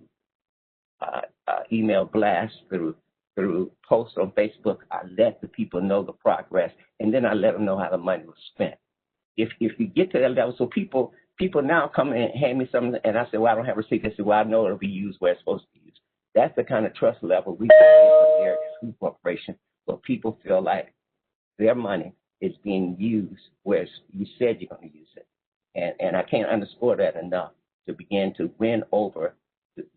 email blasts, through posts on Facebook. I let the people know the progress, and then I let them know how the money was spent. If you get to that level, so people now come and hand me something, and I say, well, I don't have a receipt. They say, well, I know it'll be used where it's supposed to be used. That's the kind of trust level we get from the School Corporation, where people feel like their money is being used where you said you're going to use it. And I can't underscore that enough to begin to win over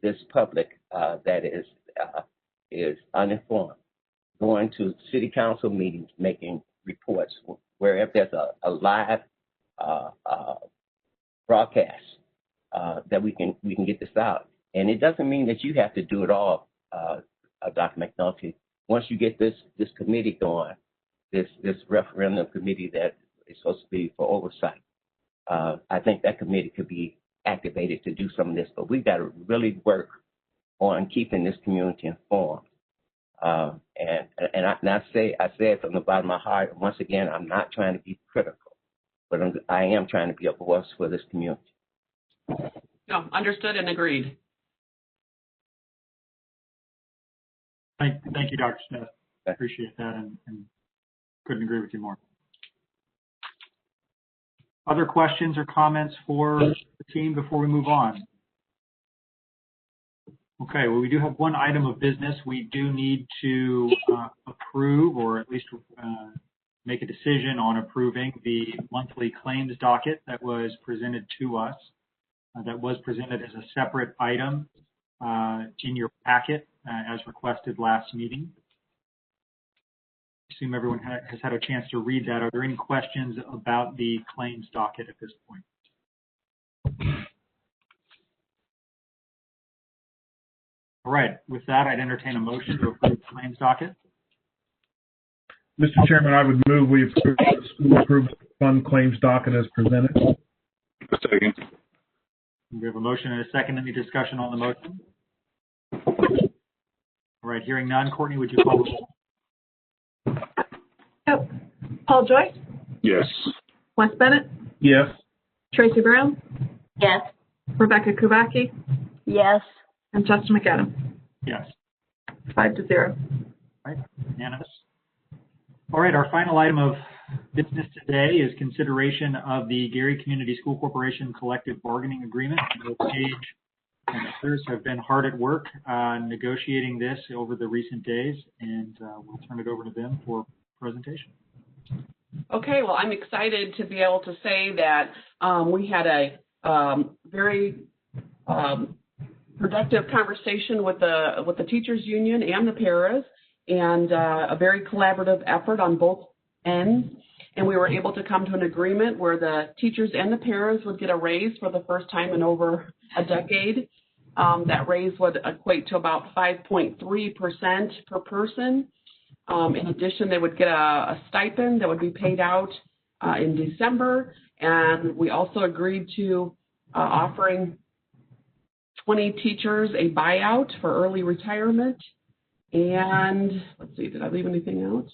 this public that is uninformed, going to city council meetings, making reports, wherever there's a live broadcast that we can get this out. And it doesn't mean that you have to do it all, Dr. McNulty. Once you get this committee going, this referendum committee that is supposed to be for oversight, I think that committee could be activated to do some of this. But we've got to really work on keeping this community informed. And I say it from the bottom of my heart. Once again, I'm not trying to be critical, but I am trying to be a voice for this community. No, understood and agreed. Thank you, Dr. Smith. I appreciate that and couldn't agree with you more. Other questions or comments for the team before we move on? Okay, well, we do have one item of business. We do need to approve, or at least make a decision on approving the monthly claims docket that was presented to us, that was presented as a separate item in your packet as requested last meeting. I assume everyone has had a chance to read that. Are there any questions about the claims docket at this point? All right. With that, I'd entertain a motion to approve the claims docket. Mr. Chairman, I would move we approve the school improvement fund claims docket as presented. A second. We have a motion and a second. Any discussion on the motion? All right. Hearing none. Courtney, would you call the roll? Yep. Paul Joyce? Yes. Wes Bennett? Yes. Tracy Brown? Yes. Rebecca Kubacki? Yes. And Justin McAdam? Yes. 5-0. All right. Unanimous. All right. Our final item of business today is consideration of the Gary Community School Corporation collective bargaining agreement. We'll page and others have been hard at work negotiating this over the recent days, and we'll turn it over to them for presentation. Okay, well, I'm excited to be able to say that we had a very productive conversation with the teachers union and the paras, and a very collaborative effort on both ends. And we were able to come to an agreement where the teachers and the paras would get a raise for the first time in over a decade. That raise would equate to about 5.3% per person. In addition, they would get a stipend that would be paid out in December. And we also agreed to offering 20 teachers a buyout for early retirement. And let's see, did I leave anything out?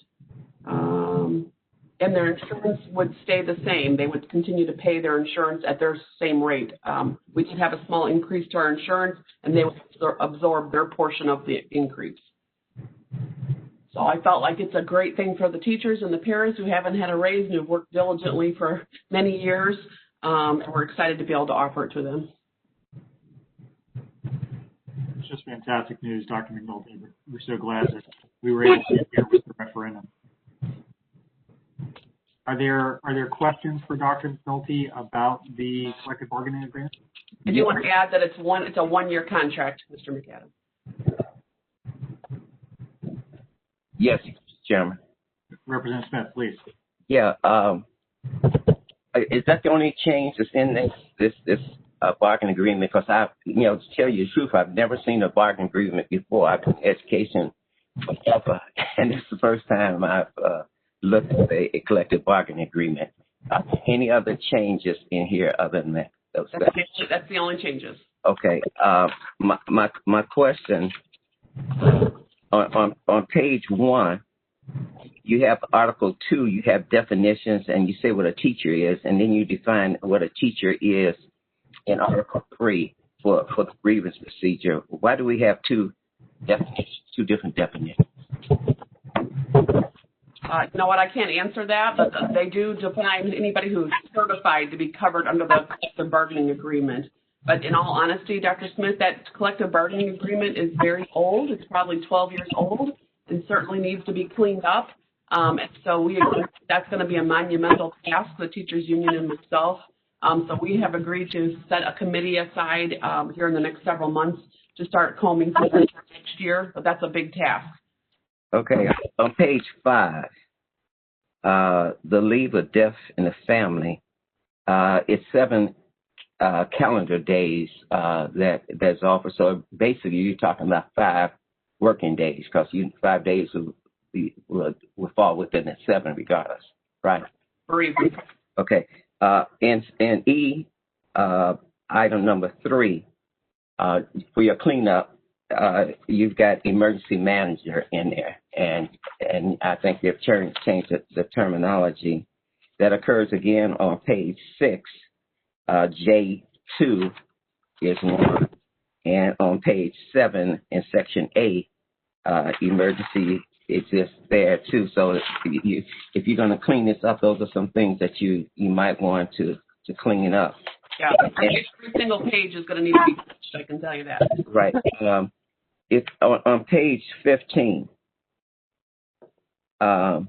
And their insurance would stay the same. They would continue to pay their insurance at their same rate. We did have a small increase to our insurance, and they would absorb their portion of the increase. So I felt like it's a great thing for the teachers and the parents who haven't had a raise and who've worked diligently for many years. And we're excited to be able to offer it to them. It's just fantastic news, Dr. McNulty. We're so glad that we were able to get here with the referendum. Are there questions for Dr. McNulty about the collective bargaining agreement? I do want to add that it's a one-year contract, Mr. McAdam. Yes, Chairman. Representative Smith, please. Yeah. Is that the only change that's in this bargaining agreement? Because to tell you the truth, I've never seen a bargaining agreement before. I've been in education forever, and this is the first time I've looked at a collective bargaining agreement. Any other changes in here other than that? That's the only changes. Okay. My question on page 1, you have Article 2. You have definitions, and you say what a teacher is, and then you define what a teacher is in Article 3 for the grievance procedure. Why do we have two different definitions? You know what, I can't answer that, but they do define anybody who's certified to be covered under the collective bargaining agreement. But in all honesty, Dr. Smith, that collective bargaining agreement is very old. It's probably 12 years old and certainly needs to be cleaned up. And so we agree that's going to be a monumental task, the teachers union and myself. So we have agreed to set a committee aside here in the next several months to start combing through this next year, but that's a big task. Okay, on page 5, the leave of death in the family, it's 7 calendar days that's offered. So basically, you're talking about 5 working days, because 5 days will fall within the 7 regardless, right? Okay. In E, item number 3, for your cleanup, you've got emergency manager in there, and I think they've changed the terminology. That occurs again on page 6. J2 is 1, and on page 7 in section A, emergency exists there too. So if you're going to clean this up, those are some things that you might want to clean up. Yeah, every single page is going to need to be touched, I can tell you that. Right. It's on page 15. I'm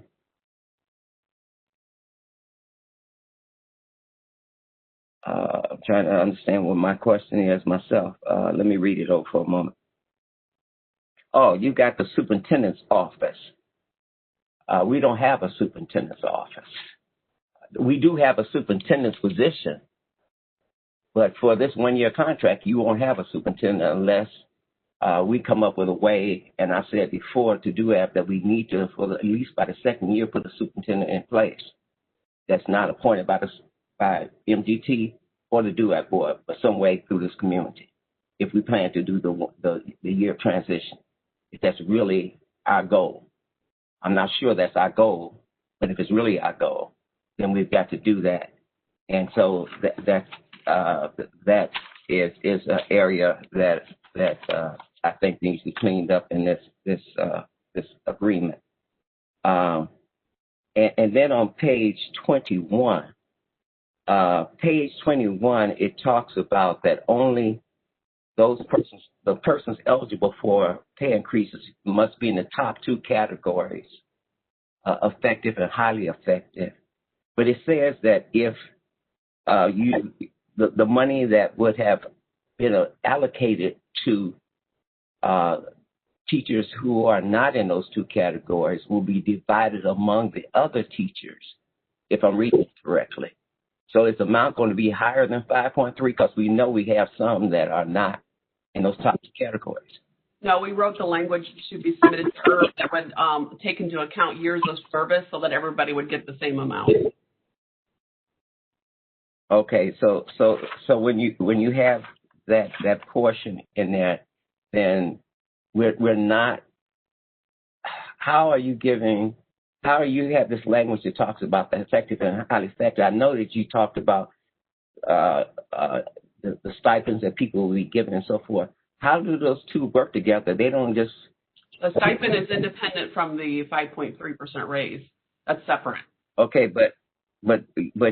trying to understand what my question is myself. Let me read it over for a moment. Oh, you got the superintendent's office. We don't have a superintendent's office. We do have a superintendent's position, but for this 1-year contract, you won't have a superintendent unless we come up with a way, and I said before to DUAB that we need to, at least by the 2nd year, put the superintendent in place. That's not appointed by MGT or the DUAB board, but some way through this community, if we plan to do the year of transition. If that's really our goal. I'm not sure that's our goal, but if it's really our goal, then we've got to do that. And so that is an area that I think needs to be cleaned up in this agreement. And then on page 21, it talks about that only the persons eligible for pay increases must be in the top two categories, effective and highly effective. But it says that if the money that would have been allocated to teachers who are not in those two categories will be divided among the other teachers, if I'm reading it correctly. So is the amount going to be higher than 5.3? Because we know we have some that are not in those top two categories. No, we wrote the language to be submitted to IRB that would take into account years of service so that everybody would get the same amount. Okay, so when you have that portion in there, then we're not. How are you have this language that talks about the effective and highly effective? I know that you talked about the stipends that people will be given and so forth. How do those two work together? They don't just. The stipend is independent from the 5.3% raise. That's separate. Okay, but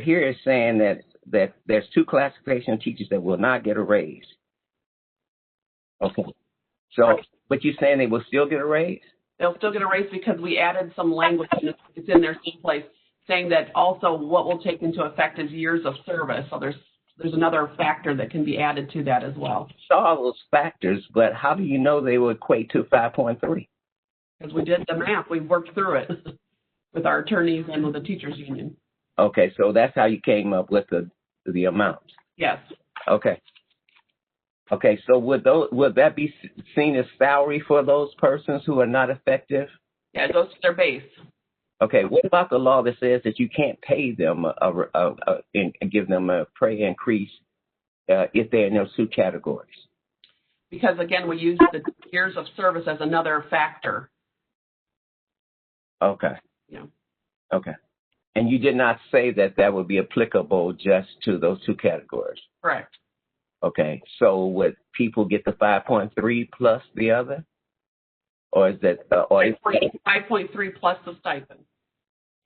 here it's saying that there's two classification of teachers that will not get a raise. Okay, so but you're saying they will still get a raise? They'll still get a raise because we added some language, and it's in there someplace, saying that also what will take into effect is years of service. So there's another factor that can be added to that as well. All those factors, but how do you know they will equate to 5.3? Because we did the math. We worked through it with our attorneys and with the teachers union. Okay, so that's how you came up with the amount. Yes. Okay. Okay, so would that be seen as salary for those persons who are not effective? Yeah, it goes to their base. Okay, what about the law that says that you can't pay them and give them a pay increase if they're in those two categories? Because, again, we use the years of service as another factor. Okay. Yeah. Okay. And you did not say that would be applicable just to those two categories? Correct. Okay. So would people get the 5.3 plus the other? Or is that 5.3 plus the stipend?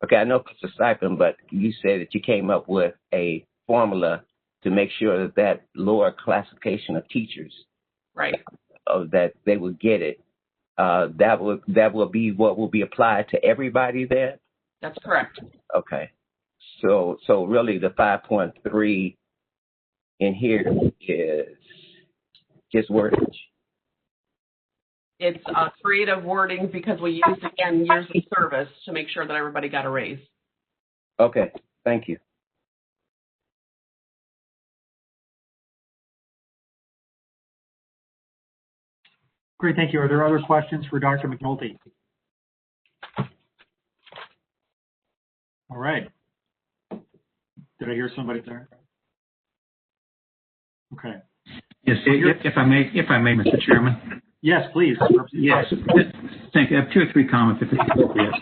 Okay, I know it's a stipend, but you said that you came up with a formula to make sure that lower classification of teachers, right, that they would get it. That will be what will be applied to everybody there? That's correct. Okay. So really the 5.3 in here is just wordage. It's creative wording because we used, again, years of service to make sure that everybody got a raise. Okay. Thank you. Great, thank you. Are there other questions for Dr. McNulty? All right. Did I hear somebody there? Okay. Yes, if I may, Mr. Chairman. Yes, please. Yes, thank you. I have two or three comments if it's appropriate.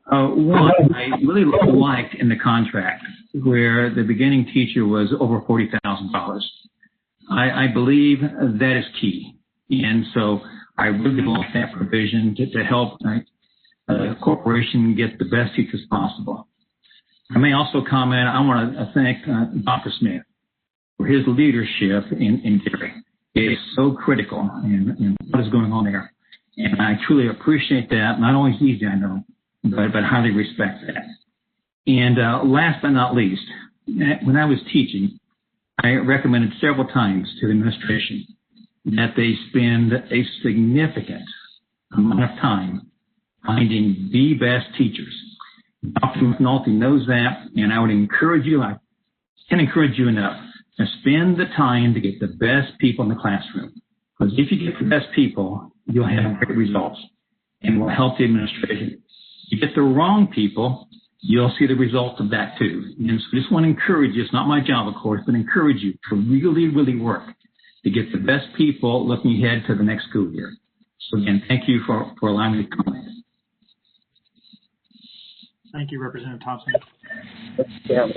One, I really liked in the contract where the beginning teacher was over $40,000. I believe that is key. And so I really want that provision to help the corporation get the best teachers possible. I may also comment, I want to thank Dr. Smith for his leadership in Gary. It is so critical in what is going on there. And I truly appreciate that. Not only easy, I know, but highly respect that. And last but not least, when I was teaching, I recommended several times to the administration that they spend a significant amount of time finding the best teachers. Dr. McNulty knows that, and I would encourage you, I can't encourage you enough, to spend the time to get the best people in the classroom. Because if you get the best people, you'll have great results and will help the administration. If you get the wrong people, you'll see the results of that too. And so I just want to encourage you, it's not my job, of course, but encourage you to really, really work to get the best people looking ahead to the next school year. So again, thank you for allowing me to comment. Thank you, Representative Thompson. Yeah.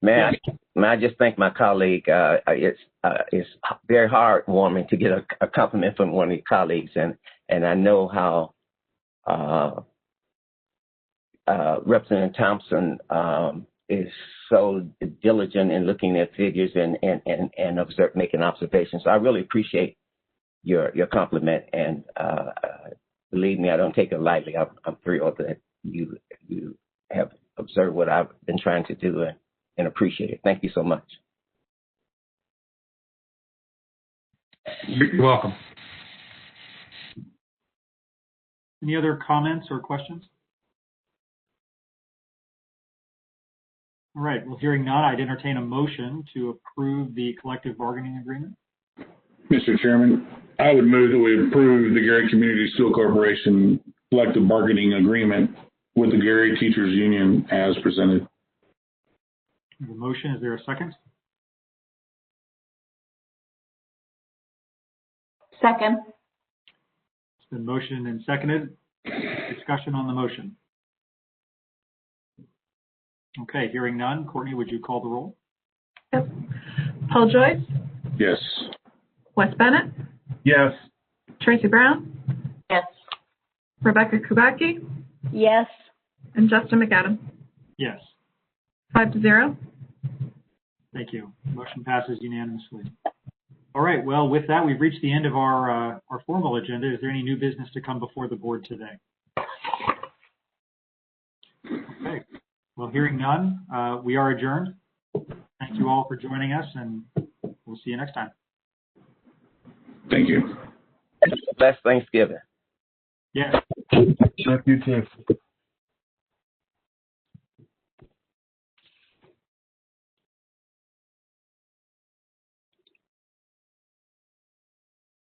May I just thank my colleague? It's very heartwarming to get a compliment from one of your colleagues, and I know how Representative Thompson is so diligent in looking at figures and making observations. So I really appreciate your compliment, and believe me, I don't take it lightly. I'm thrilled that you have observed what I've been trying to do and appreciate it. Thank you so much. You're welcome. Any other comments or questions? All right, well, hearing none, I'd entertain a motion to approve the collective bargaining agreement. Mr. Chairman, I would move that we approve the Gary Community School Corporation collective bargaining agreement with the Gary Teachers Union as presented. The motion, is there a second? Second. It's been motioned and seconded. Discussion on the motion. Okay, hearing none. Courtney, would you call the roll? Yep. Paul Joyce, Yes. Wes Bennett, Yes. Tracy Brown, Yes. Rebecca Kubacki, Yes. and Justin McAdam. Yes. 5-0. Thank you. Motion passes unanimously. All right, well, with that, we've reached the end of our formal agenda. Is there any new business to come before the board today? Okay. Well, hearing none, we are adjourned. Thank you all for joining us, and we'll see you next time. Thank you. Blessed Thanksgiving. Yeah. You too.